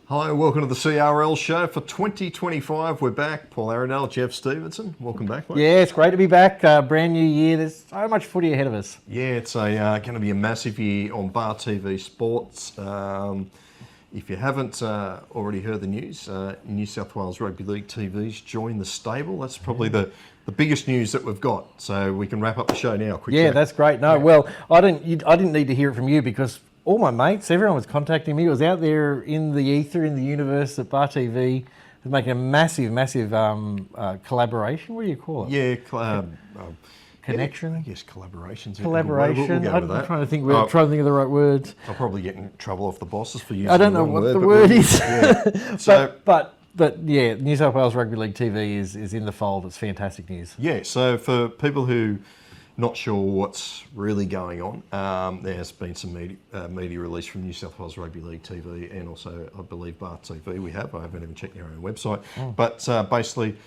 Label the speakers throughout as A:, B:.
A: Hi, welcome to the CRL Show for 2025. We're back. Paul Arandale, Geoff Stevenson. Welcome back, mate.
B: Yeah, it's great to be back. Brand new year. There's so much footy ahead of us.
A: Yeah, it's going to be a massive year on BarTV Sports. If you haven't already heard the news, New South Wales Rugby League TV's joined the stable. That's probably the biggest news that we've got. So we can wrap up the show now quickly.
B: Yeah, that's great. No, well, I didn't need to hear it from you because all my mates, everyone was contacting me. It was out there in the ether, in the universe that BarTV was making a massive collaboration. What do you call it?
A: Yeah,
B: connection.
A: I guess collaborations.
B: Collaboration.
A: We'll
B: I'm trying to think. We're trying to think of the right words.
A: I'll probably get in trouble off the bosses for using.
B: I don't know what the word is.
A: Yeah. So,
B: but yeah, New South Wales Rugby League TV is in the fold. It's fantastic news.
A: Yeah. So for people who not sure what's really going on, there has been some media release from New South Wales Rugby League TV and also, I believe, BarTV. I haven't even checked their own website. But basically,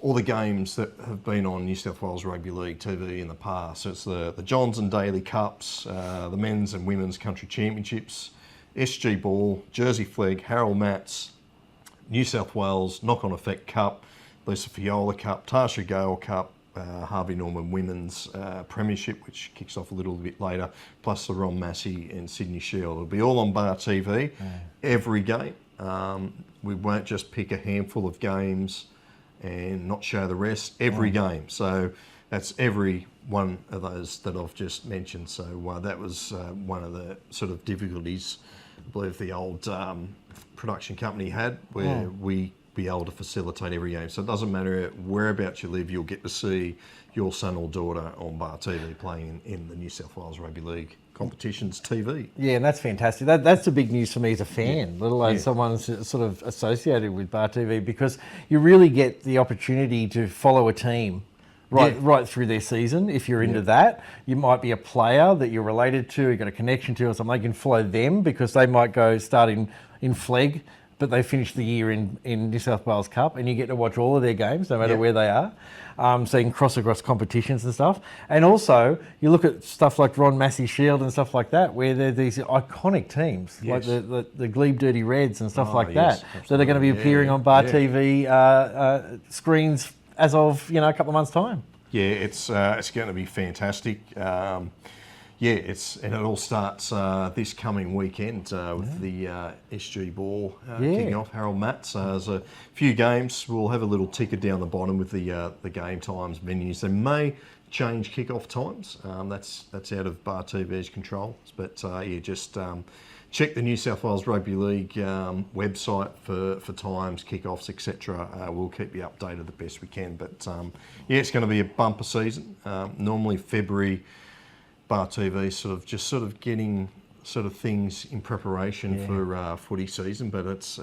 A: all the games that have been on New South Wales Rugby League TV in the past. So it's the Johns and Daly Cups, the Men's and Women's Country Championships, SG Ball, Jersey Flegg, Harold Matts, New South Wales Knock-On Effect Cup, Lisa Fiola Cup, Tasha Gale Cup, Harvey Norman Women's Premiership, which kicks off a little bit later, plus the Ron Massey and Sydney Shield. It'll be all on BarTV, every game. We won't just pick a handful of games and not show the rest, every game. So that's every one of those that I've just mentioned. So that was one of the sort of difficulties I believe the old production company had, where we be able to facilitate every game. So it doesn't matter whereabouts you live, you'll get to see your son or daughter on BarTV playing in the New South Wales Rugby League competitions TV.
B: Yeah, and that's fantastic. That's the big news for me as a fan, let alone someone sort of associated with BarTV, because you really get the opportunity to follow a team right through their season. If you're into that, you might be a player that you're related to, you've got a connection to, or something. You can follow them because they might go start in Flegg, but they finish the year in New South Wales Cup, and you get to watch all of their games, no matter where they are. So you can cross across competitions and stuff. And also, you look at stuff like Ron Massey Shield and stuff like that, where they're these iconic teams, like the Glebe Dirty Reds and stuff like that are going to be appearing on BarTV screens as of a couple of months' time. Yeah,
A: it's going to be fantastic. And it all starts this coming weekend with the SG Ball kicking off. Harold Matts. There's a few games. We'll have a little ticker down the bottom with the game times, venues. They may change kick-off times. That's out of BarTV's control. But just check the New South Wales Rugby League website for times, kick-offs, etc. We'll keep you updated the best we can. But it's going to be a bumper season. Normally February, BarTV sort of getting things in preparation for footy season, but it's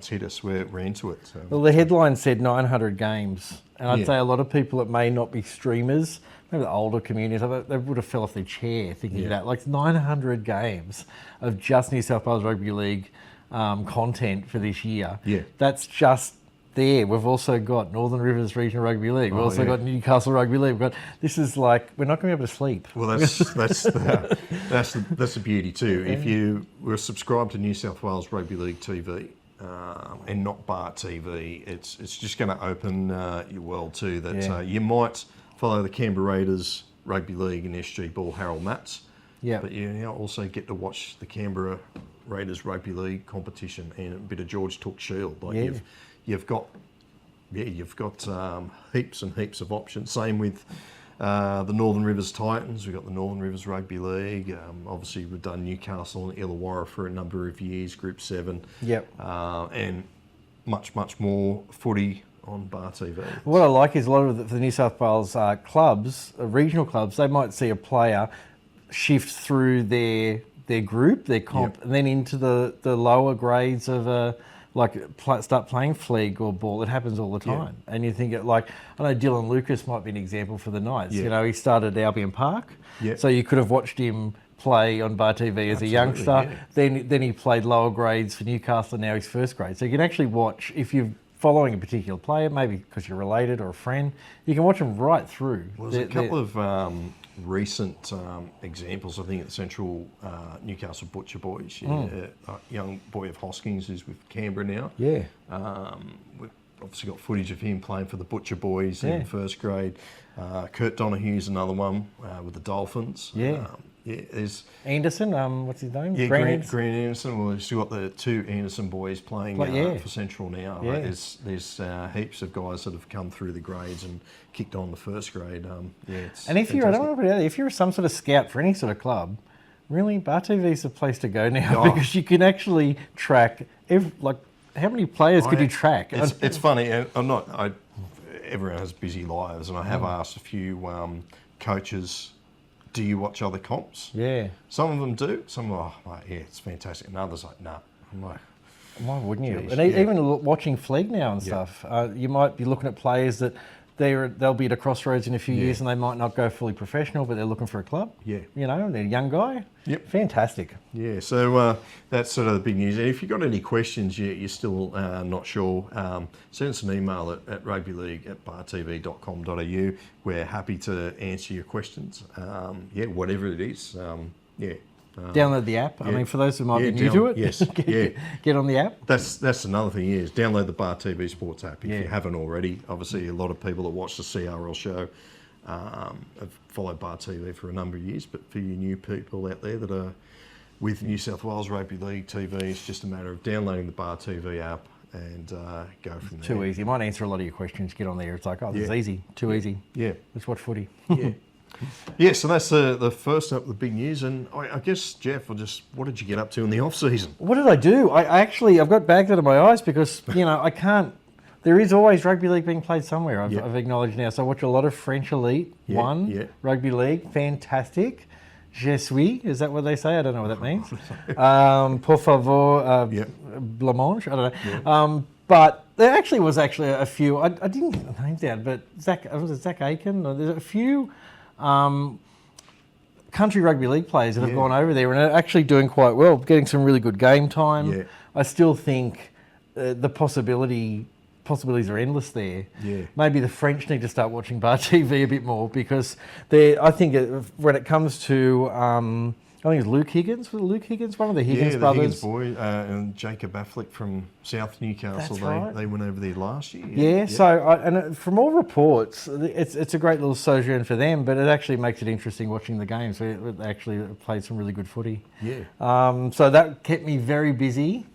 A: hit us. We're into it. So.
B: Well, the headline said 900 games, and I'd say a lot of people that may not be streamers, maybe the older communities, they would have fell off their chair thinking that. Like 900 games of just New South Wales Rugby League content for this year. Yeah, that's just there. We've also got Northern Rivers Regional Rugby League. We've also got Newcastle Rugby League. This is like, we're not going to be able to sleep.
A: Well, that's the beauty too. If you were subscribed to New South Wales Rugby League TV and not BarTV, it's just going to open your world too. That you might follow the Canberra Raiders Rugby League and SG Ball Harold Matts. Yeah, but you now also get to watch the Canberra Raiders Rugby League competition and a bit of George Tooke Shield. You've got heaps and heaps of options. Same with the Northern Rivers Titans. We've got the Northern Rivers Rugby League. Obviously, we've done Newcastle and Illawarra for a number of years, Group 7. Yep. And much more footy on BarTV.
B: What I like is a lot of the New South Wales clubs, regional clubs, they might see a player shift through their group, their comp, and then into the lower grades of start playing flag or ball. It happens all the time. And you think I know Dylan Lucas might be an example for the Knights. He started at Albion Park. So you could have watched him play on BarTV as a youngster. Then he played lower grades for Newcastle, and now he's first grade. So you can actually watch, if you're following a particular player, maybe because you're related or a friend, you can watch them right through.
A: Well, there's a couple of recent examples, I think at the Central Newcastle Butcher Boys, a young boy of Hoskins who's with Canberra now.
B: Yeah.
A: We've obviously got footage of him playing for the Butcher Boys in first grade. Kurt Donohue's another one with the Dolphins.
B: Yeah.
A: There's
B: Anderson, what's his name?
A: yeah, Grant Anderson. Well, we've still got the two Anderson boys playing for Central now.
B: Yeah.
A: There's heaps of guys that have come through the grades and kicked on the first grade. It's
B: and if you're, I
A: fantastic.
B: don't want to put it out there, if you're some sort of scout for any sort of club, really, BarTV is the place to go now because you can actually track, how many players could you track?
A: It's funny, and everyone has busy lives, and I have asked a few coaches, do you watch other comps?
B: Yeah.
A: Some of them do. Some are like, yeah, it's fantastic. And others like, nah. I'm like,
B: why wouldn't you?
A: Geez,
B: And even watching Fleeg now and stuff, you might be looking at players that they'll be at a crossroads in a few years and they might not go fully professional, but they're looking for a club. Yeah. You know, they're a young guy.
A: Yep.
B: Fantastic.
A: Yeah, so that's sort of the big news. And if you've got any questions you're still not sure, send us an email at rugbyleague@bartv.com.au. We're happy to answer your questions. Whatever it is.
B: Download the app. I mean, for those who might be new to it,
A: yes,
B: get on the app.
A: That's another thing. Is download the BarTV Sports app if you haven't already. Obviously, a lot of people that watch the CRL show have followed BarTV for a number of years. But for you new people out there that are with New South Wales Rugby League TV, it's just a matter of downloading the BarTV app and go from there.
B: Too easy. It might answer a lot of your questions. Get on there. It's like, this is easy. Too easy. Yeah. Let's watch footy.
A: Yeah, so that's the first up, the big news. And I guess, Geoff, what did you get up to in the off-season?
B: What did I do? I've got bags out of my eyes because, I can't. There is always rugby league being played somewhere, I've acknowledged now. So I watch a lot of French Elite, Rugby League, fantastic. Je suis, is that what they say? I don't know what that means. Por favor, blancmange, I don't know. But there was a few, I didn't get the names down, but Zach Aiken? There's a few country rugby league players that have gone over there and are actually doing quite well, getting some really good game time. Yeah. I still think the possibilities are endless there. Yeah. Maybe the French need to start watching BarTV a bit more because I think when it comes to, I think it's Luke Higgins. Was it Luke Higgins? One of the Higgins brothers.
A: Yeah, the Higgins boy and Jacob Affleck from South Newcastle. They went over there last year.
B: Yeah. So from all reports, it's a great little sojourn for them, but it actually makes it interesting watching the games. They actually played some really good footy. Yeah. So that kept me very busy.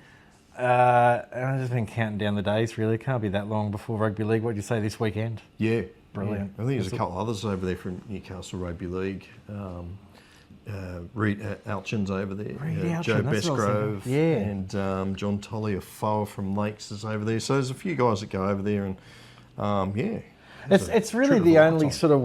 B: And I've just been counting down the days, really. It can't be that long before Rugby League. What do you say this weekend?
A: Yeah.
B: Brilliant.
A: Yeah. I think there's a couple others over there from Newcastle Rugby League. Reed Alchin's over there. Joe Bestgrove and John Tolley of Foa from Lakes is over there. So there's a few guys that go over there and,
B: It's really the only sort of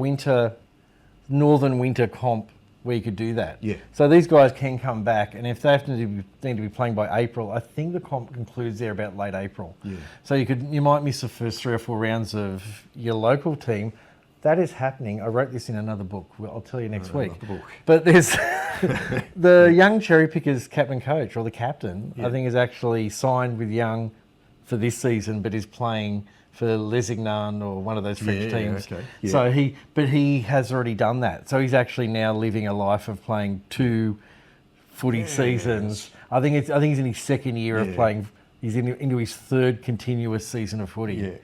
B: northern winter comp where you could do that. Yeah. So these guys can come back, and if they need to be playing by April, I think the comp concludes there about late April. Yeah. So you might miss the first 3 or 4 rounds of your local team. That is happening. I wrote this in another book. I'll tell you next week. But there's the young cherry pickers captain coach, or the captain, I think is actually signed with Young for this season, but is playing for Lesignan or one of those French teams. Okay. Yeah. So he has already done that. So he's actually now living a life of playing 2 footy seasons. I think he's in his second year of playing. He's into his 3rd continuous season of footy. Yeah.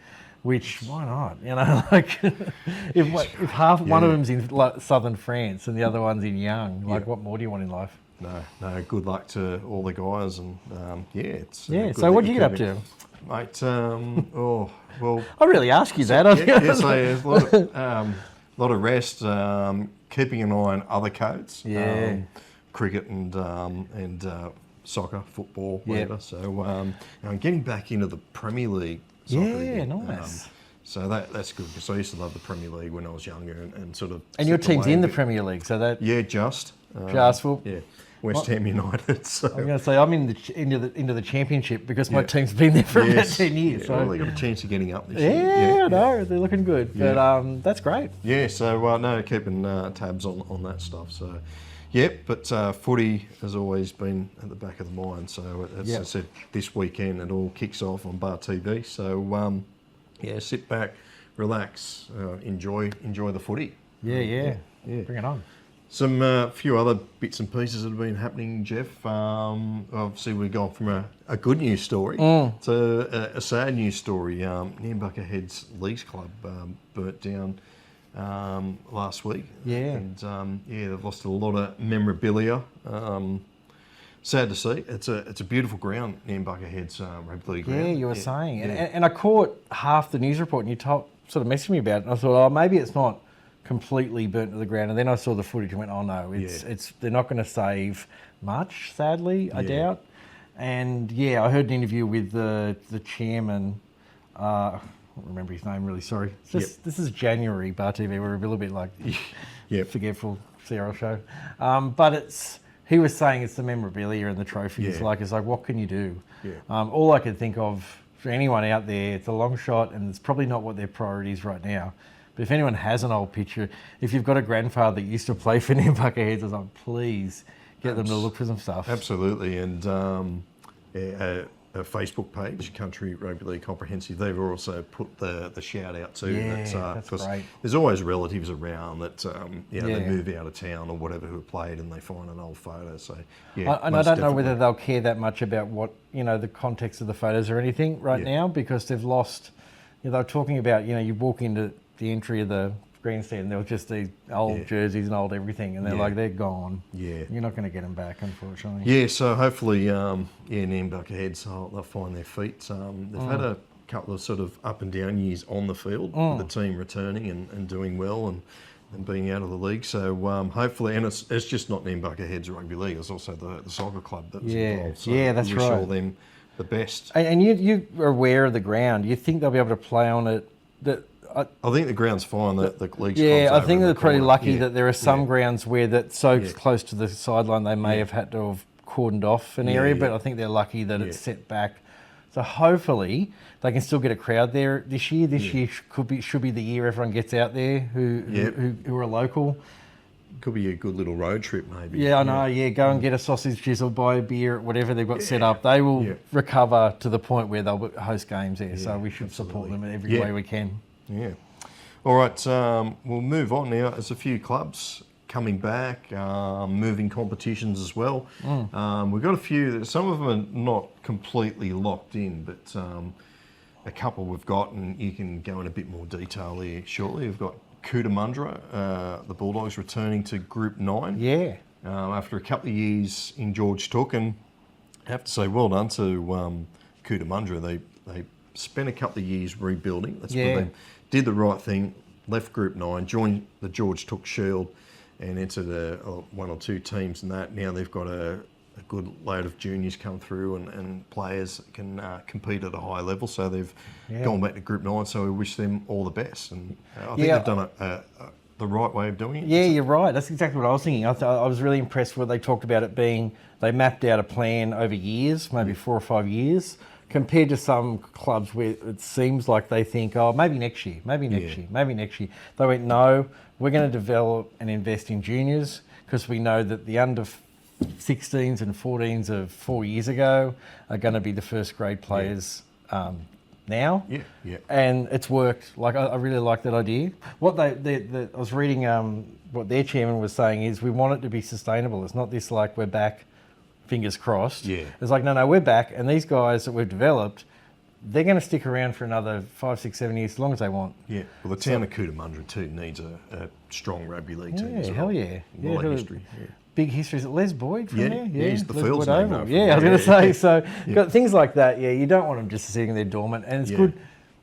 B: Which, why not? If half one of them's in southern France and the other one's in Young, what more do you want in life?
A: No. Good luck to all the guys, and it's
B: So what did you get up to,
A: mate?
B: I really ask you that.
A: So a lot of rest, keeping an eye on other codes, cricket and soccer, football, whatever. So I'm getting back into the Premier League.
B: Nice.
A: So that's good because I used to love the Premier League when I was younger and sort of.
B: And your team's in the Premier League, so that.
A: Yeah, just
B: for.
A: Yeah, West Ham United. So.
B: I'm going to say I'm into the Championship because my team's been there for about 10 years.
A: So. Well, they got a chance of getting up this year.
B: Yeah, I know they're looking good, but that's great.
A: Yeah, so keeping tabs on that stuff. So. Yep, but footy has always been at the back of the mind. So as I said, this weekend it all kicks off on BarTV. So sit back, relax, enjoy the footy.
B: Yeah.
A: Yeah.
B: Bring it on.
A: Some few other bits and pieces that have been happening, Geoff. Obviously, we've gone from a good news story to a sad news story. Nambucca Heads Leagues Club burnt down last week.
B: Yeah.
A: And they've lost a lot of memorabilia. Sad to see. It's a beautiful ground, Nambucca Heads Rugby League ground.
B: Yeah, you were saying. And I caught half the news report and you sort of messaged me about it. And I thought, oh, maybe it's not completely burnt to the ground. And then I saw the footage and went, oh no, they're not going to save much, sadly, I doubt. And I heard an interview with the chairman. I don't remember his name, really, sorry. This is January, BarTV. We're a little bit like forgetful CRL Show. But he was saying it's the memorabilia and the trophies. It's like, what can you do? Yeah. All I could think of for anyone out there, it's a long shot and it's probably not what their priority is right now. But if anyone has an old picture, if you've got a grandfather that used to play for Nambucca Heads, I was like, please get them to look for some stuff. Absolutely.
A: And a Facebook page, Country Rugby League Comprehensive, they've also put the shout out to.
B: That's great.
A: There's always relatives around that they move out of town or whatever who have played and they find an old photo. So
B: and I don't know whether they'll care that much about what the context of the photos or anything now, because they've lost. They were talking about you walk into the entry of the grandstand and there was just these old jerseys and old everything, and they're like, they're gone. Yeah, you're not going to get them back, unfortunately. Yeah, so hopefully, Nambucca Heads, they'll find their feet. They've had a couple of sort of up and down years on the field, with the team returning and doing well and being out of the league. So hopefully, and it's just not Nambucca Heads Rugby League, it's also the soccer club that was involved. So that's
A: wish all them the best.
B: And you are aware of the ground. You think they'll be able to play on it?
A: I think the ground's fine. The league's
B: I think they're pretty lucky that there are some grounds where that's so close to the sideline they may have had to have cordoned off an area, but I think they're lucky that it's set back. So hopefully they can still get a crowd there this year. This year should be the year everyone gets out there who are local.
A: Could be a good little road trip, maybe.
B: Yeah, I know. Go and get a sausage chisel, buy a beer, whatever they've got set up. They will recover to the point where they'll host games there. So we should support them in every way we can. Yeah.
A: All right, we'll move on now. There's a few clubs coming back, moving competitions as well. We've got a few, some of them are not completely locked in, but a couple we've got, and you can go in a bit more detail here shortly. We've got Cootamundra, the Bulldogs returning to Group 9. Yeah. After a couple of years in George Tooke, and I have to say well done to Cootamundra. They spent a couple of years rebuilding. That's what they did the right thing, left Group 9, joined the George Tooke Shield and entered one or two teams in that. Now they've got a good load of juniors come through and players that can compete at a high level. So they've gone back to Group 9, so we wish them all the best. And I think they've done the right way of doing it.
B: Yeah, you're right. That's exactly what I was thinking. I was really impressed when they talked about it being, they mapped out a plan over years, maybe 4 or 5 years, compared to some clubs where it seems like they think, oh, maybe next year, maybe next year. They went, no, we're going to develop and invest in juniors because we know that the under 16s and 14s of 4 years ago are going to be the first grade players now. And it's worked. Like, I really like that idea. What I was reading what their chairman was saying is we want it to be sustainable. It's not this like we're back, fingers crossed. It's like, no, we're back, and these guys that we've developed, they're going to stick around for another 5, 6, 7 years, as long as they want. Yeah, well, the town of Cootamundra too needs a strong rugby league team as well. Hell yeah. A lot of history. Big history. Is it Les Boyd from there? Yeah, he's the field's name. I was going to say. So got things like that. Yeah, you don't want them just sitting there dormant, and it's good.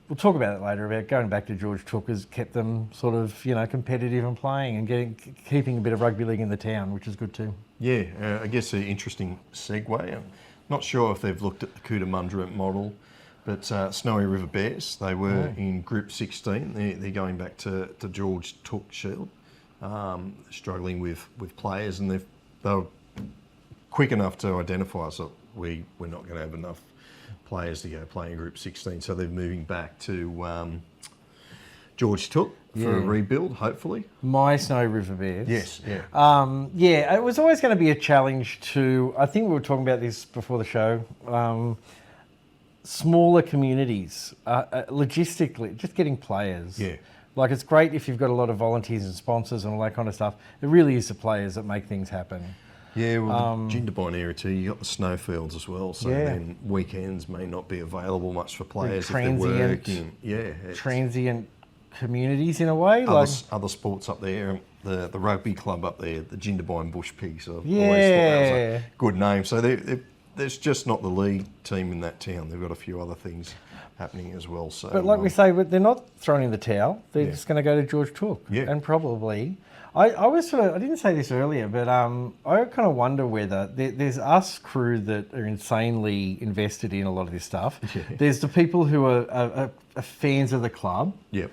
B: We'll talk about it later, about going back to George Tooke has kept them sort of, competitive and playing and keeping a bit of rugby league in the town, which is good too. Yeah, I guess an interesting segue. I'm not sure if they've looked at the Cootamundra model, but Snowy River Bears, they were in Group 16. They're going back to George Tooke Shield, struggling with players, and they were quick enough to identify us that we're not going to have enough players to go play in Group 16, so they're moving back to George Tooke for a rebuild, hopefully. My Snowy River Bears. Yes, it was always going to be a challenge to, I think we were talking about this before the show, smaller communities, logistically, just getting players. Like, it's great if you've got a lot of volunteers and sponsors and all that kind of stuff. It really is the players that make things happen.
A: Yeah, well, the Jindabyne area too, you got the snowfields as well, so then weekends may not be available much for players if they're working. Yeah,
B: transient communities in a way.
A: Other sports up there, the rugby club up there, the Jindabyne Bush Pigs. I've always thought that was a good name. So there's just not the league team in that town. They've got a few other things happening as well. So,
B: but like we say, they're not throwing in the towel. They're just going to go to George Tooke, and probably. I was I didn't say this earlier, but I kind of wonder whether there's us crew that are insanely invested in a lot of this stuff. Yeah. There's the people who are fans of the club.
A: Yep.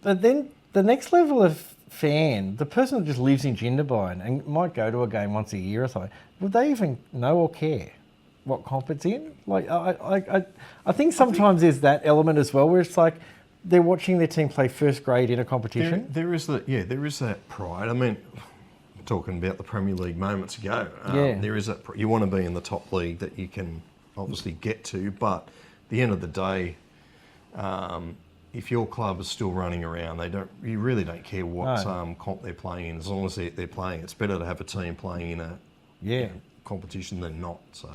B: But then the next level of fan, the person that just lives in Jindabyne and might go to a game once a year or something, would they even know or care what comp it's in? Like, I think sometimes there's that element as well, where it's like they're watching their team play first grade in a competition.
A: There is that pride. I mean, talking about the Premier League moments ago, there is that. You want to be in the top league that you can obviously get to, but at the end of the day, if your club is still running around, you really don't care what comp they're playing in, as long as they're playing. It's better to have a team playing in a competition than not. So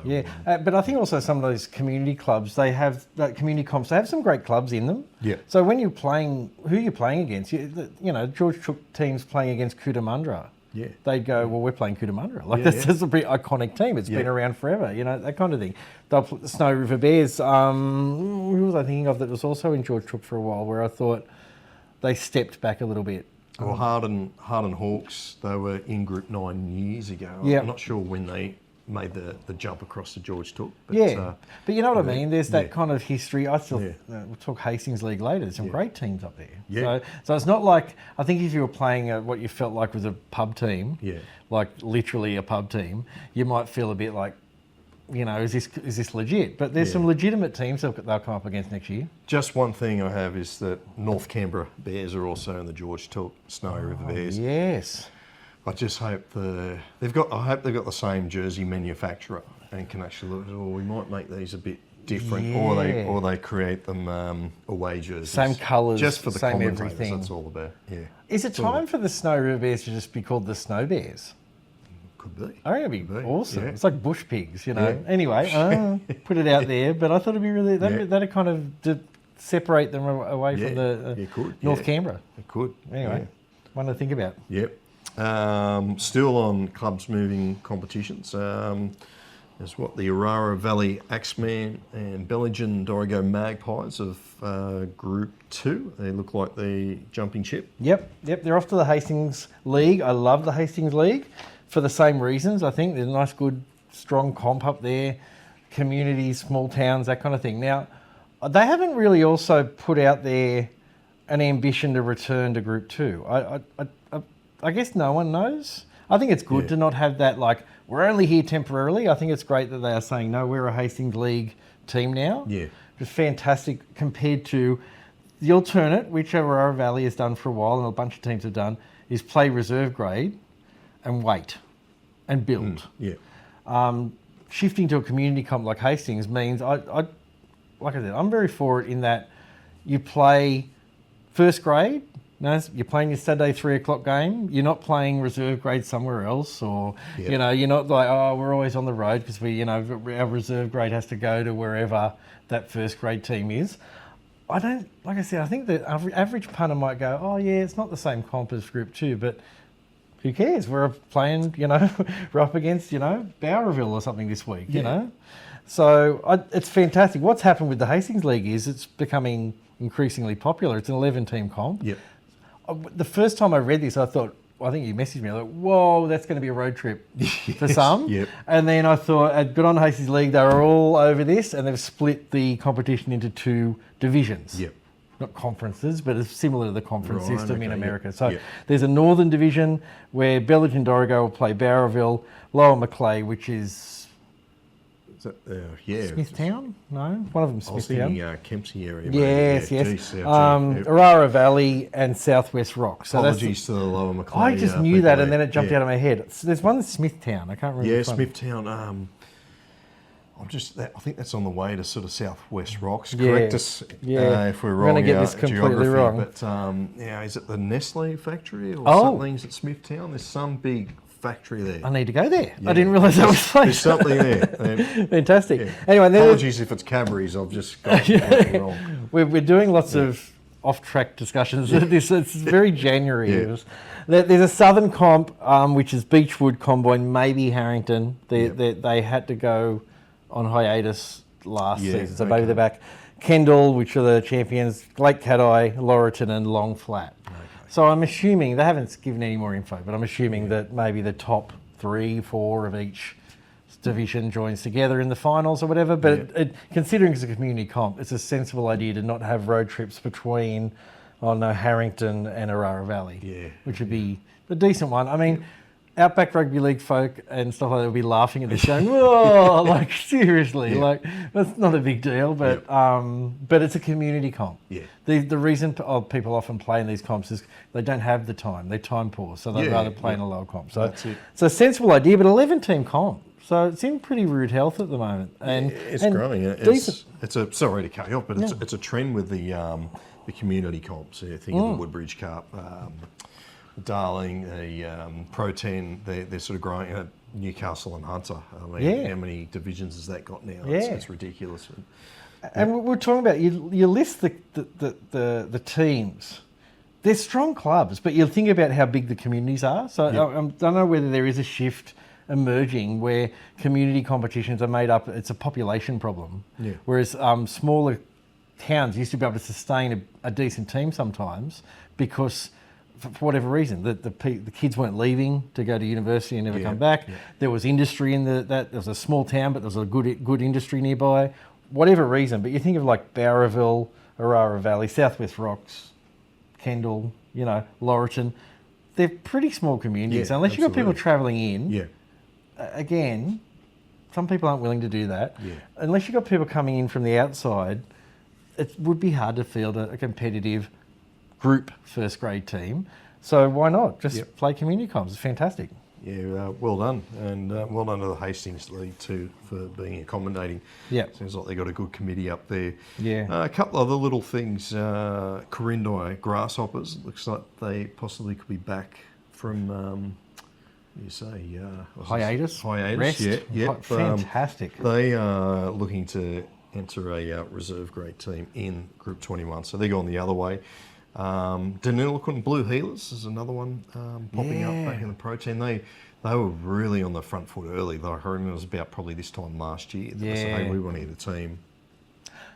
B: but I think also some of those community clubs, they have that community comps. They have some great clubs in them.
A: Yeah.
B: So when you're playing, who you're playing against, George Tooke teams playing against Cootamundra.
A: Yeah.
B: They'd go, well, we're playing Cootamundra. Like that's a pretty iconic team. It's been around forever. That kind of thing. They'll play the Snow River Bears. Who was I thinking of that was also in George Tooke for a while, where I thought they stepped back a little bit.
A: Well, Harden Hawks, they were in Group 9 years ago.
B: Yeah.
A: I'm not sure when they made the jump across to George Tooke.
B: But, but you know what I mean? There's that kind of history. I still, we'll talk Hastings League later. There's some great teams up there.
A: Yeah.
B: So it's not like, I think if you were playing what you felt like was a pub team, like literally a pub team, you might feel a bit like, is this legit? But there's some legitimate teams they'll come up against next year.
A: Just one thing I have is that North Canberra Bears are also in the George Tooke Snow River Bears.
B: Yes.
A: I just hope they've got the same jersey manufacturer and can actually look. Well, we might make these a bit different, or they create them away jerseys.
B: Same colours,
A: just for the
B: same
A: commentators.
B: everything.
A: That's all about. Yeah.
B: Is it time for the Snow River Bears to just be called the Snow Bears?
A: Could be.
B: I think it'd be awesome.
A: Yeah.
B: It's like bush pigs, Anyway, put it out there, but I thought it'd be really that'd kind of separate them away from the North Canberra.
A: It could.
B: Anyway, one to think about.
A: Yep. Still on clubs moving competitions. There's the Orara Valley Axemen and Bellingen-Dorigo Magpies of Group 2. They look like the jumping ship.
B: Yep. They're off to the Hastings League. I love the Hastings League for the same reasons. I think there's a nice, good, strong comp up there, communities, small towns, that kind of thing. Now, they haven't really also put out there an ambition to return to Group 2. I guess no one knows. I think it's good to not have that, like, we're only here temporarily. I think it's great that they are saying, no, we're a Hastings League team now.
A: Yeah.
B: It's fantastic compared to the alternate, which Orara Valley has done for a while and a bunch of teams have done, is play reserve grade and wait and build. Shifting to a community comp like Hastings means, like I said, I'm very for it in that you play first grade. No, you're playing your Saturday 3 o'clock game. You're not playing reserve grade somewhere else, or you're not like, oh, we're always on the road because our reserve grade has to go to wherever that first grade team is. I think the average punter might go, oh yeah, it's not the same comp as Group 2, but who cares? We're playing, we're up against, Bowraville or something this week, So it's fantastic. What's happened with the Hastings League is it's becoming increasingly popular. It's an 11-team comp.
A: Yep.
B: The first time I read this, I thought, I think you messaged me, like, whoa, that's going to be a road trip for some.
A: Yep.
B: And then I thought, good on Hastings League, they were all over this, and they've split the competition into 2 divisions.
A: Yep.
B: Not conferences, but it's similar to the conference system in America. So
A: yep.
B: There's a northern division where Bellingen-Dorigo will play Bowraville, Lower Macleay, which is Smithtown? No, one of them Smithtown.
A: I was thinking Kempsey area.
B: Yes. Orara Valley and Southwest Rock. So
A: apologies to the Lower Macleay.
B: I just knew that, and then it jumped out of my head. There's one in Smithtown. I can't remember.
A: Yeah, Smithtown. I think that's on the way to sort of Southwest Rocks.
B: Yeah.
A: Correct us if we're
B: We're
A: wrong.
B: going to get this completely wrong.
A: But is it the Nestle factory or
B: Oh.
A: something? Is it Smithtown? There's some big factory there.
B: I need to go there.
A: Yeah.
B: I didn't realise that was
A: There's
B: place.
A: something there.
B: Fantastic.
A: Yeah.
B: Anyway,
A: Apologies if it's Cadbury's. I've just got it wrong.
B: we're doing lots of off-track discussions. It's very January.
A: Yeah.
B: There's a southern comp, which is Beechwood, Comboyne, maybe Harrington. They had to go on hiatus last season, so maybe they're back. Kendall, which are the champions, Lake Cat-Eye, Laurelton and Long Flat. Okay. So I'm assuming, they haven't given any more info, but I'm assuming that maybe the top 3, 4 of each division joins together in the finals or whatever. But considering it's a community comp, it's a sensible idea to not have road trips between, Harrington and Orara Valley, which would be a decent one. I mean, Outback Rugby League folk and stuff like that will be laughing at this, going, "Whoa, like seriously, like that's not a big deal." But it's a community comp. Yeah. The reason people often play in these comps is they don't have the time; they're time poor, so they'd rather play in a lower comp. So it's a sensible idea, but 11-team comp, so it's in pretty rude health at the moment, and
A: it's growing. It's a sorry to cut you off, but it's a trend with the community comps. So think of the Woodbridge Cup. Darling, the Pro 10, they're sort of growing. Newcastle and Hunter. I mean, how many divisions has that got now? It's ridiculous.
B: And we're talking about you list the teams. They're strong clubs, but you think about how big the communities are. So I don't know whether there is a shift emerging where community competitions are made up. It's a population problem. Yeah. Whereas smaller towns used to be able to sustain a decent team sometimes because, for whatever reason, the kids weren't leaving to go to university and never come back. Yeah. There was industry in that. There was a small town, but there was a good industry nearby. Whatever reason, but you think of like Bowraville, Orara Valley, Southwest Rocks, Kendall, Laurelton. They're pretty small communities. Unless you've got people travelling in. Again, some people aren't willing to do that. Yeah. Unless you've got people coming in from the outside, it would be hard to field a competitive group first grade team. So why not just play community comps? It's fantastic.
A: Yeah, well done, and well done to the Hastings League too for being accommodating. Yeah, sounds like they got a good committee up there. Yeah, a couple other little things. Quirindi Grasshoppers, looks like they possibly could be back from
B: hiatus.
A: Rest. Yeah.
B: Fantastic.
A: They are looking to enter a reserve grade team in Group 21, so they're going the other way. Deniliquin Blue Healers is another one popping up back in the Pro 10. They were really on the front foot early. I heard it was about probably this time last year. They said, hey, we want to get a team.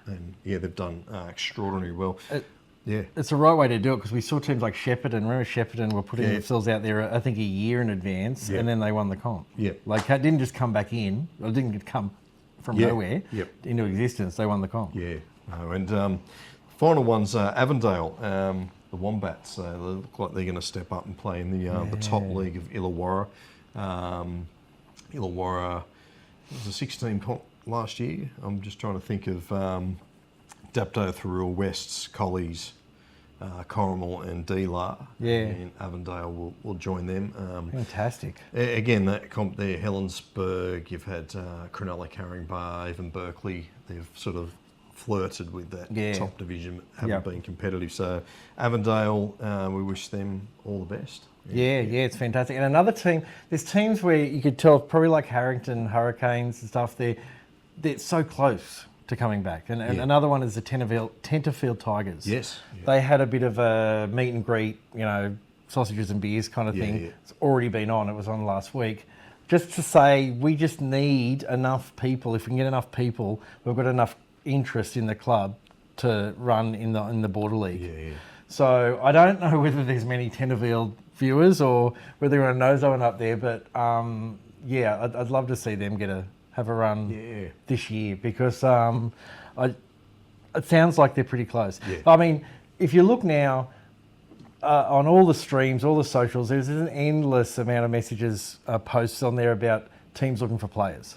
A: And they've done extraordinarily well. It's the right way to do it because we saw teams like Shepparton. Remember Shepparton were putting themselves out there, I think, a year in advance, and then they won the comp. Yeah. Like, it didn't just come back in, it didn't come from nowhere into existence. They won the comp. Yeah. And final one's Avondale, the Wombats. They look like they're going to step up and play in the top league of Illawarra. Illawarra was a 16 comp last year. I'm just trying to think of Dapto, Thurul, Wests, Collies, Corrimal and D-Lar. And Avondale will join them.
B: Fantastic.
A: Again, that comp there, Helensburgh, you've had Cronulla, Caringbah, even Berkeley. They've sort of flirted with that top division, haven't been competitive. So Avondale, we wish them all the best.
B: It's fantastic. And another team, there's teams where you could tell, probably like Harrington Hurricanes and stuff, they're so close to coming back. And another one is the Tenterfield Tigers. Yes. They had a bit of a meet and greet, sausages and beers kind of thing. It's already been on. It was on last week. Just to say, we just need enough people. If we can get enough people, we've got enough interest in the club to run in the Border League. So I don't know whether there's many Tenterfield viewers or whether they're going to nose one up there, but I'd love to see them have a run this year because it sounds like they're pretty close. I mean, if you look now on all the streams, all the socials, there's an endless amount of messages, posts on there about teams looking for players.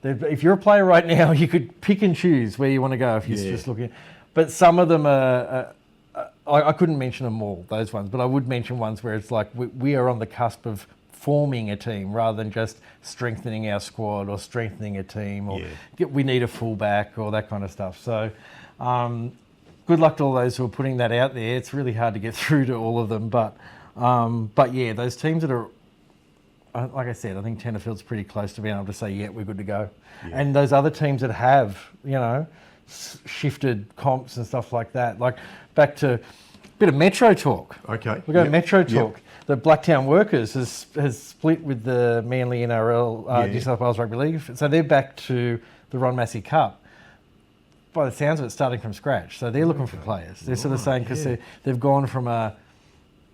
B: If you're a player right now, you could pick and choose where you want to go if you're just looking. But some of them are, I couldn't mention them all, those ones, but I would mention ones where it's like we are on the cusp of forming a team rather than just strengthening our squad or strengthening a team or we need a fullback or that kind of stuff. So good luck to all those who are putting that out there. It's really hard to get through to all of them, but yeah, those teams that are, like I said, I think Tenterfield's pretty close to being able to say, yeah, we're good to go. Yeah. And those other teams that have, shifted comps and stuff like that, like back to a bit of Metro talk.
A: Okay.
B: We've got Metro talk. The Blacktown Workers has split with the Manly NRL, New South Wales Rugby League. So they're back to the Ron Massey Cup. By the sounds of it, starting from scratch. So they're looking for players. They're sort of saying, because they've gone from a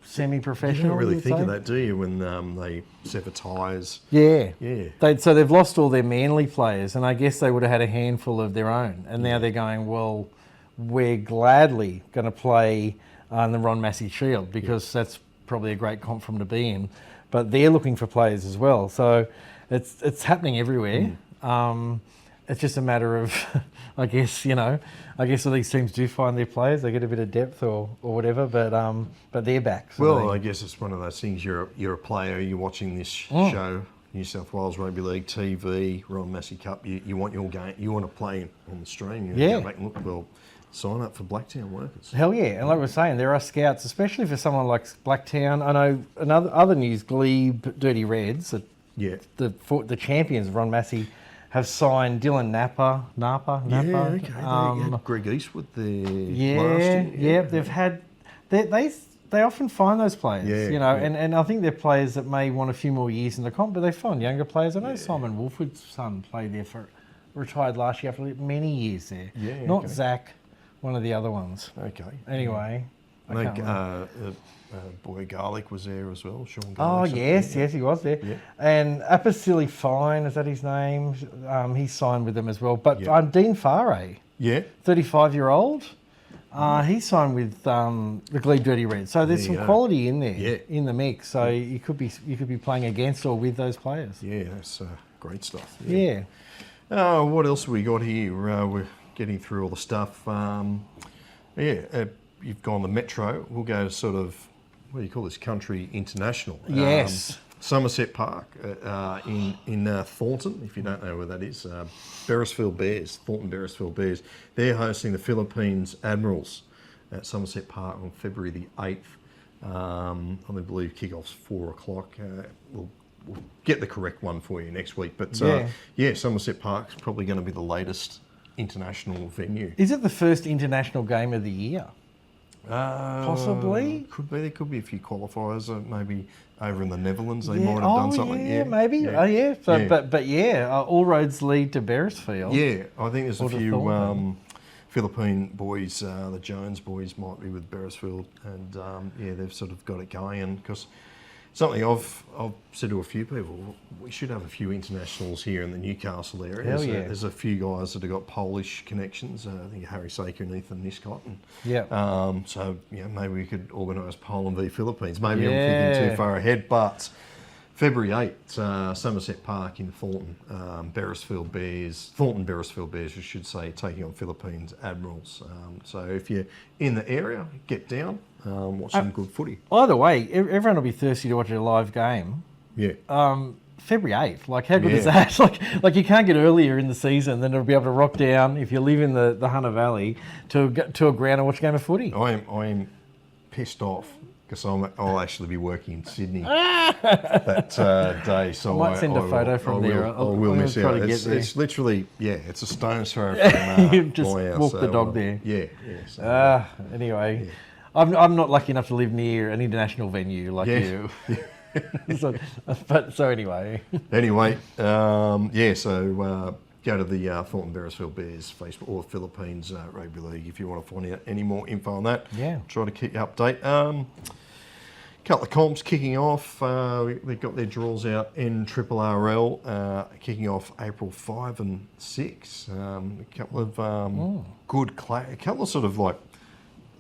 B: semi-professional.
A: You don't really think of that, do you, when they sever ties?
B: Yeah.
A: Yeah.
B: So they've lost all their Manly players, and I guess they would have had a handful of their own. And now they're going, well, we're gladly going to play in the Ron Massey Shield because that's probably a great comp for them to be in. But they're looking for players as well. So it's happening everywhere. It's just a matter of, I guess all these teams do find their players. They get a bit of depth or whatever, but they're back.
A: So I guess it's one of those things. You're a player. You're watching this show, New South Wales Rugby League TV, Ron Massey Cup. You want your game. You want to play on the stream. You go back and look. Well, sign up for Blacktown Workers.
B: Hell yeah! And like we're saying, there are scouts, especially for someone like Blacktown. I know other news. Glebe Dirty Reds, the champions of Ron Massey, have signed Dylan Napa.
A: Yeah, okay. Greg Eastwood there last year.
B: Yeah, they've had... They often find those players, and I think they're players that may want a few more years in the comp, but they find younger players. I know Simon Wolford's son played there retired last year after many years there. Yeah, Not Zach, one of the other ones.
A: Okay.
B: Anyway,
A: Boy Garlic was there as well, Sean Garlic.
B: Oh, yes, he was there. Yeah. And Apicilli Fine, is that his name? He signed with them as well. But Dean Farre, 35-year-old, he signed with the Glebe Dirty Reds. So there's some quality in there, in the mix. So you could be playing against or with those players.
A: Yeah, that's great stuff.
B: Yeah.
A: What else have we got here? We're getting through all the stuff. You've gone the Metro. We'll go sort of, what do you call this, country international.
B: Yes.
A: Somerset Park in Thornton, if you don't know where that is. Beresfield Bears, Thornton Beresfield Bears. They're hosting the Philippines Admirals at Somerset Park on February the 8th. I believe kick-off's 4 o'clock. We'll get the correct one for you next week. But Somerset Park's probably going to be the latest international venue.
B: Is it the first international game of the year? Possibly.
A: Could be. There could be a few qualifiers. Maybe over in the Netherlands they might have done something.
B: Yeah, maybe. Yeah. But all roads lead to Beresfield.
A: Yeah, I think there's a few Philippine boys. The Jones boys might be with Beresfield, and they've sort of got it going. Because something I've said to a few people, we should have a few internationals here in the Newcastle area.
B: Hell
A: There's a few guys that have got Polish connections. I think Harry Saker and Ethan Niscott. So maybe we could organise Poland v Philippines. Maybe I'm thinking too far ahead, but February 8th, Somerset Park in Thornton, Thornton Beresfield Bears, I should say, taking on Philippines Admirals. So if you're in the area, get down, watch some good footy.
B: Either way, everyone will be thirsty to watch a live game.
A: Yeah.
B: February 8th, like how good is that? Like you can't get earlier in the season than to be able to rock down, if you live in the Hunter Valley, to a ground and watch a game of footy.
A: I am pissed off. Because I'll actually be working in Sydney that day, so
B: I might send a photo from there.
A: I will miss out. It's literally, it's a stone's throw from
B: you just
A: my house.
B: walk the dog there.
A: So,
B: anyway, I'm not lucky enough to live near an international venue like you. So anyway. Go to the Thornton Beresfield Bears Facebook or Philippines Rugby League if you want to find out any more info on that. Yeah.
A: Try to keep you update. Couple of comps kicking off. They've got their draws out in NSWRL, kicking off April 5 and 6. A couple of a couple of sort of like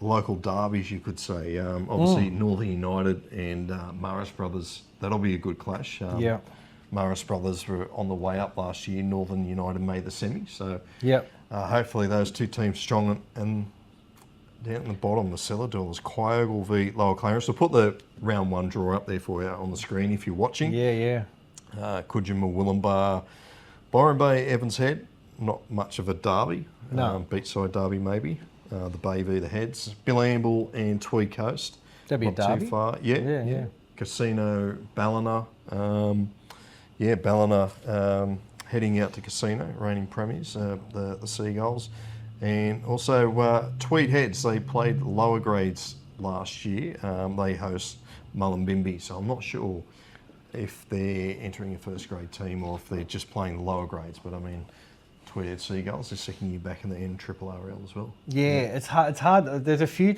A: local derbies, you could say. Obviously, Northern United and Maris Brothers. That'll be a good clash. Maris Brothers were on the way up last year. Northern United made the semi. So hopefully those two teams strong and down at the bottom, the cellar doors, Quiogle v Lower Clarence. I'll put the round 1 draw up there for you on the screen if you're watching.
B: Yeah.
A: Cootamundra, Willumbar, Byron Bay, Evans Head. Not much of a derby.
B: No.
A: Beachside derby maybe. The Bay v the Heads. Billamble and Tweed Coast.
B: That'd be
A: not
B: a derby.
A: too far. Yeah. Casino, Ballina. Ballina heading out to Casino, reigning premiers, the Seagulls. And also Tweed Heads, they played lower grades last year. They host Mullumbimby, so I'm not sure if they're entering a first grade team or if they're just playing the lower grades. But I mean, Tweed Heads Seagulls, their second year back in the NSWRL as well.
B: Yeah, it's hard. There's a few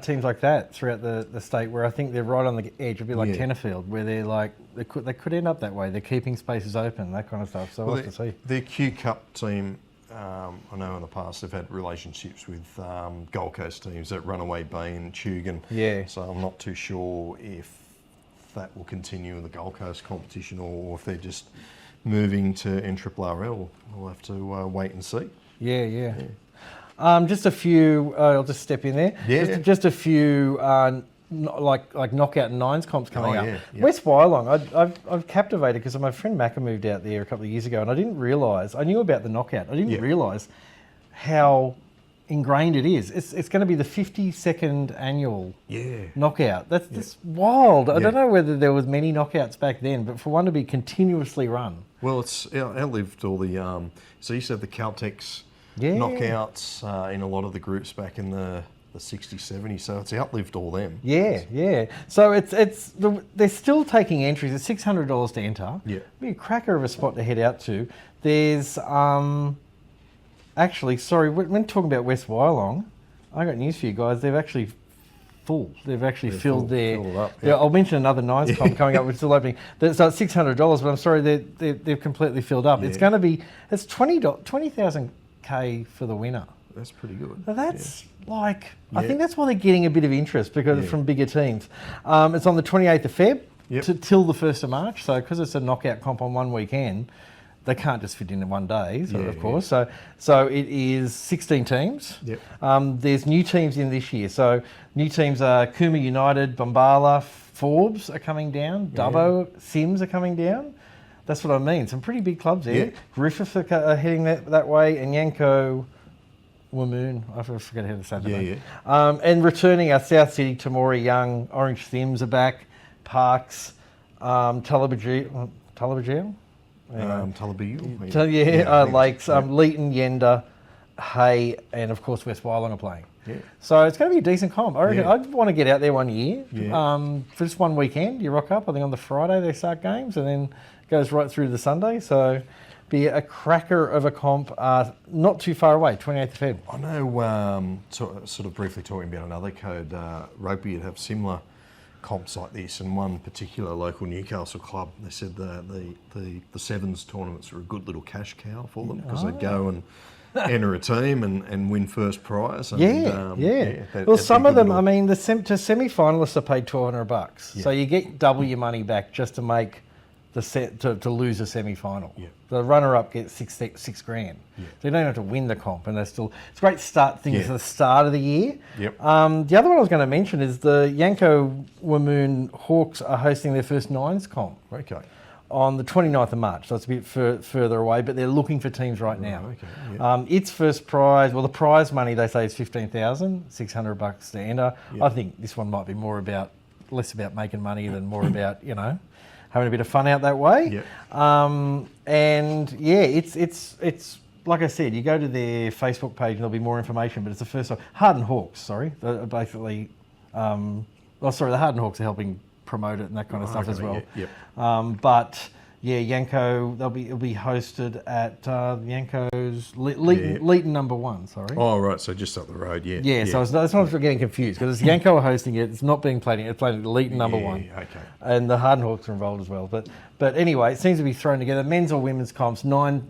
B: teams like that throughout the state where I think they're right on the edge, a bit like Tenterfield, where they're like, they could end up that way. They're keeping spaces open, that kind of stuff. So we'll have to see.
A: Their Q Cup team, I know in the past they've had relationships with Gold Coast teams at Runaway Bay and Tugun.
B: Yeah.
A: So I'm not too sure if that will continue in the Gold Coast competition or if they're just moving to NSWRL. We'll have to wait and see.
B: Yeah. Just a few. I'll just step in there.
A: Yeah.
B: Just a few. Like knockout nines comps coming up.
A: Yeah.
B: West Wyalong, I've captivated because my friend Macca moved out there a couple of years ago, and I didn't realise. I knew about the knockout. I didn't realise how ingrained it is. It's going to be the 52nd annual knockout. That's wild. I don't know whether there was many knockouts back then, but for one to be continuously run.
A: Well, it's outlived all the. So you used to have the Caltex knockouts in a lot of the groups back in the 60s, 70s, so it's outlived all them.
B: Yeah. So they're still taking entries. It's $600 to enter.
A: Yeah.
B: Be a cracker of a spot to head out to. There's actually, sorry, when talking about West Wyalong, I got news for you guys. They've actually full. They've actually filled their. I'll mention another nines comp coming up, which is still opening. So it's $600, but I'm sorry, they've completely filled up. Yeah. It's going to be 20,000 K for the winner.
A: That's pretty good.
B: So that's I think that's why they're getting a bit of interest because it's from bigger teams. It's on the 28th of Feb till the 1st of March. So because it's a knockout comp on one weekend, they can't just fit in one day, of course. So it is 16 teams.
A: Yep.
B: There's new teams in this year. So new teams are Cooma United, Bombala, Forbes are coming down, Dubbo, Sims are coming down. That's what I mean. Some pretty big clubs there.
A: Yeah.
B: Griffith are heading that way, and Yanko Wamoon, I forget how to say that. And returning are South City, Tamora Young, Orange Sims are back, Parks, Tullabajil. Lakes, Leeton, Yenda, Hay, and of course West Wyalong are playing.
A: Yeah.
B: So it's going to be a decent comp. I reckon I'd want to get out there one year. Yeah. For just one weekend, you rock up. I think on the Friday they start games, and then it goes right through to the Sunday. So be a cracker of a comp, not too far away, 28th of Feb.
A: I know, sort of briefly talking about another code, Rugby would have similar comps like this, and one particular local Newcastle club, they said the Sevens tournaments are a good little cash cow for them because they go and enter a team and win first prize. And,
B: well, some of them, I mean, to semi-finalists are paid $1,200, so you get double your money back just to make to lose a semi-final.
A: Yeah.
B: The runner-up gets six grand. Yeah. So you don't have to win the comp, and it's a great start thing at the start of the year.
A: Yep.
B: The other one I was going to mention is the Yanko Wamoon Hawks are hosting their first nines comp.
A: Okay.
B: On the 29th of March, so it's a bit further away, but they're looking for teams right now.
A: Okay. Yep.
B: Its first prize, the prize money they say is $15,600 to enter. Yep. I think this one might be less about making money than more about having a bit of fun out that way.
A: Yep.
B: It's like I said, you go to their Facebook page and there'll be more information, but it's the first time. Harden Hawks, sorry. Basically, the Harden Hawks are helping promote it and that kind of stuff as well.
A: Yep.
B: But Yanko, it'll be hosted at Yanko's Leeton number 1. Sorry.
A: Oh right, so just up the road,
B: So that's not getting confused because it's Yanko hosting it. It's not being played. It's playing at Leeton number 1.
A: Okay.
B: And the Harden Hawks are involved as well. But anyway, it seems to be thrown together. Men's or women's comps, nine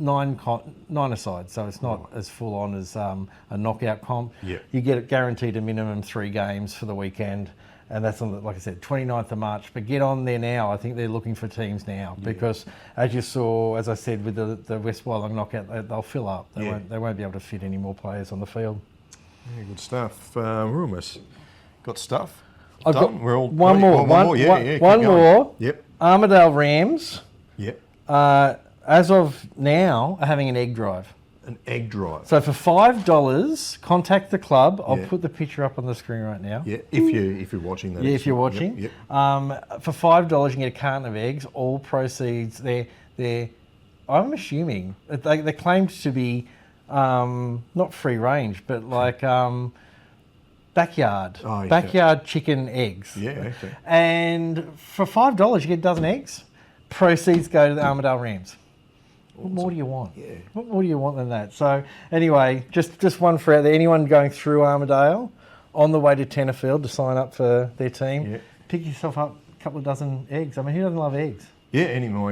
B: aside, so it's not as full on as a knockout comp.
A: Yeah.
B: You get it guaranteed a minimum 3 games for the weekend. And that's on, like I said, 29th of March. But get on there now. I think they're looking for teams now because, as you saw, as I said, with the West Wyalong knockout, they'll fill up. They won't be able to fit any more players on the field.
A: Yeah, good stuff. We're almost got stuff.
B: I've
A: done.
B: got
A: We're all
B: one more.
A: One more. Yeah, keep
B: one
A: going.
B: more.
A: Yep.
B: Armidale Rams,
A: Yep.
B: as of now, are having an egg drive.
A: An egg drive.
B: So for $5, contact the club. I'll
A: Yeah.
B: put the picture up on the screen right now.
A: Yeah, if you're watching that.
B: Yeah, if you're watching.
A: Yep.
B: For $5, you can get a carton of eggs. All proceeds, they're I'm assuming, they claimed to be not free range, but like backyard.
A: Oh, okay.
B: Backyard chicken eggs.
A: Yeah, okay.
B: And for $5, you get a dozen eggs. Proceeds go to the Armidale Rams. What more do you want?
A: Yeah.
B: What more do you want than that? So anyway, just one for out there. Anyone going through Armidale on the way to Tenterfield to sign up for their team,
A: Yeah.
B: pick yourself up a couple of dozen eggs. I mean, who doesn't love eggs?
A: Yeah, any more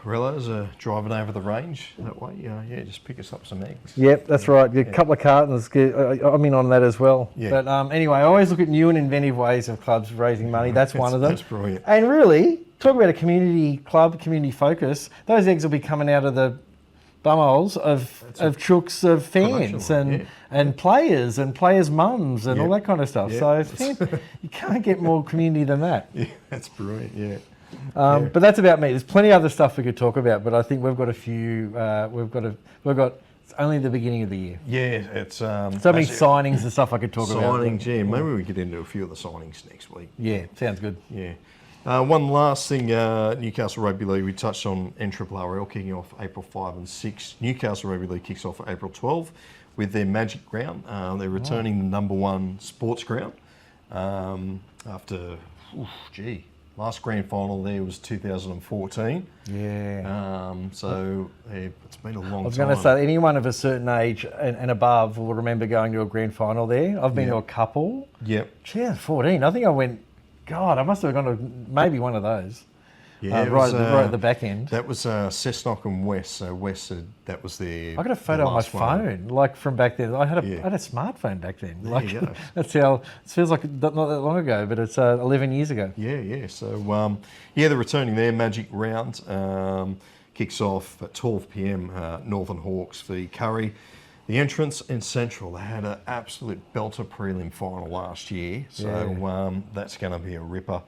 A: relos are driving over the range that way. Just pick us up some eggs.
B: Yep, that's right. Get a couple of cartons. I'm in on that as well.
A: Yeah.
B: But anyway, I always look at new and inventive ways of clubs raising money. That's one of them.
A: That's brilliant.
B: And really, talk about a community club, community focus. Those eggs will be coming out of the bumholes of chooks of fans and players' mums and all that kind of stuff.
A: Yep.
B: So you can't get more community than that.
A: Yeah, that's brilliant. Yeah.
B: But that's about me. There's plenty of other stuff we could talk about, but I think we've got a few. It's only the beginning of the year.
A: Yeah, it's
B: So many signings and stuff I could talk about.
A: signings. Yeah, maybe we get into a few of the signings next week.
B: Yeah, sounds good.
A: Yeah. One last thing, Newcastle Rugby League, we touched on NSWRL kicking off April 5 and 6. Newcastle Rugby League kicks off April 12 with their Magic Ground. They're returning the #1 sports ground after, last grand final there was 2014.
B: Yeah.
A: So it's been a long time.
B: I was going to say, anyone of a certain age and above will remember going to a grand final there. I've been to a couple.
A: Yep.
B: 2014. I think I went, God, I must have gone to maybe one of those.
A: Yeah,
B: right at the back end.
A: That was Cessnock and West. So West said that was their.
B: I got a photo on my phone, like from back then. I had a smartphone back then.
A: There
B: like
A: you go.
B: that's how it feels like not that long ago, but it's 11 years ago.
A: Yeah. So they're returning their Magic Round. Kicks off at 12 p.m. Northern Hawks v Curry. The Entrance and Central, they had an absolute belter prelim final last year. So that's going to be a ripper.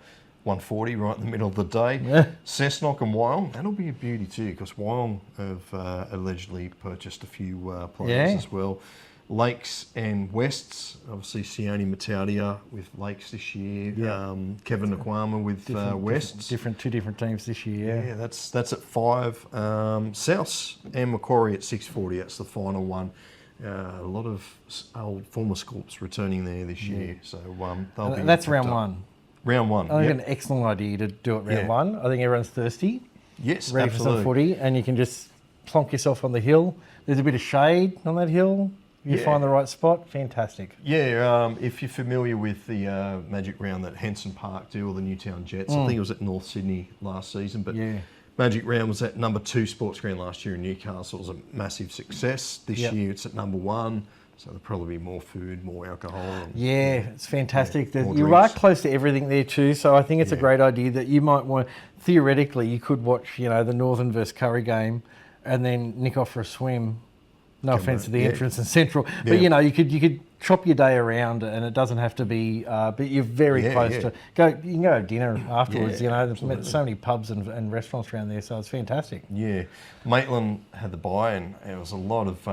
A: 140 right in the middle of the day.
B: Yeah.
A: Cessnock and Wyong, that'll be a beauty too, because Wyong have allegedly purchased a few players as well. Lakes and Wests, obviously Sione Mataudia with Lakes this year. Kevin Nakwama with Wests.
B: Two different teams this year.
A: Yeah, that's at 5. Souths and Macquarie at 6:40. That's the final one. A lot of old former Scorps returning there this year, so they'll be.
B: That's round one.
A: Round one.
B: I think an excellent idea to do it round one. I think everyone's thirsty.
A: Yes,
B: ready
A: absolutely.
B: for some footy, and you can just plonk yourself on the hill. There's a bit of shade on that hill. You find the right spot. Fantastic.
A: Yeah, if you're familiar with the Magic Round that Henson Park do, or the Newtown Jets, I think it was at North Sydney last season, but Magic Round was at #2 sports ground last year in Newcastle. It was a massive success. This year it's at #1. So there'll probably be more food, more alcohol. And,
B: it's fantastic.
A: more
B: You
A: drinks.
B: are close to everything there too, so I think it's a great idea that you might want, theoretically, you could watch, the Northern versus Curry game and then nick off for a swim. No offence to the Entrance and Central, but you could chop your day around, and it doesn't have to be. But you're very close to go. You can go have dinner afterwards. There's so many pubs and restaurants around there, so it's fantastic.
A: Yeah, Maitland had the buy, and there was a lot of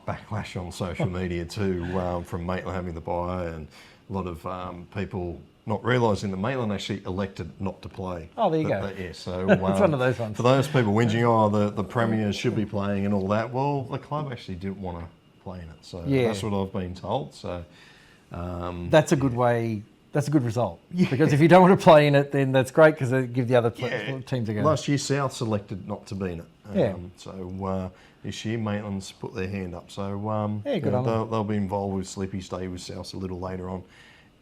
A: backlash on social media too from Maitland having the buy, and a lot of people not realising that Maitland actually elected not to play.
B: Oh, there you go.
A: So
B: it's one of those ones.
A: For those people whinging, the Premiers should be playing and all that, well, the club actually didn't want to play in it. So that's what I've been told. So
B: that's a good way. That's a good result. Because if you don't want to play in it, then that's great, because they give the other teams a go.
A: Last year, South selected not to be in it. So this year, Maitland's put their hand up. So
B: good on them.
A: they'll be involved with Sleepy's Day with South a little later on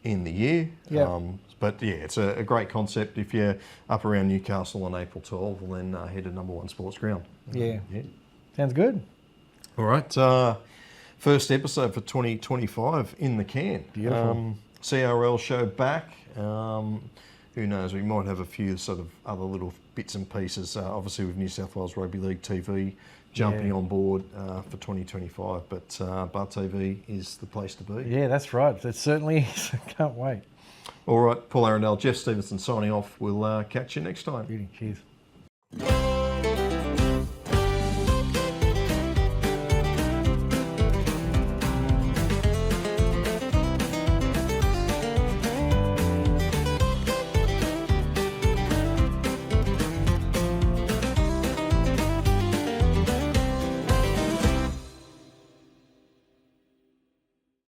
A: in the year. But it's a great concept. If you're up around Newcastle on April 12, well, then head to #1 sports ground.
B: Sounds good.
A: All right. First episode for 2025 in the can.
B: Beautiful.
A: CRL Show back. Who knows? We might have a few sort of other little bits and pieces. Obviously with New South Wales Rugby League TV jumping on board for 2025. But BarTV is the place to be.
B: Yeah, that's right. It certainly is. Can't wait.
A: All right, Paul Arandale, Geoff Stevenson signing off. We'll catch you next time.
B: Beauty. Cheers.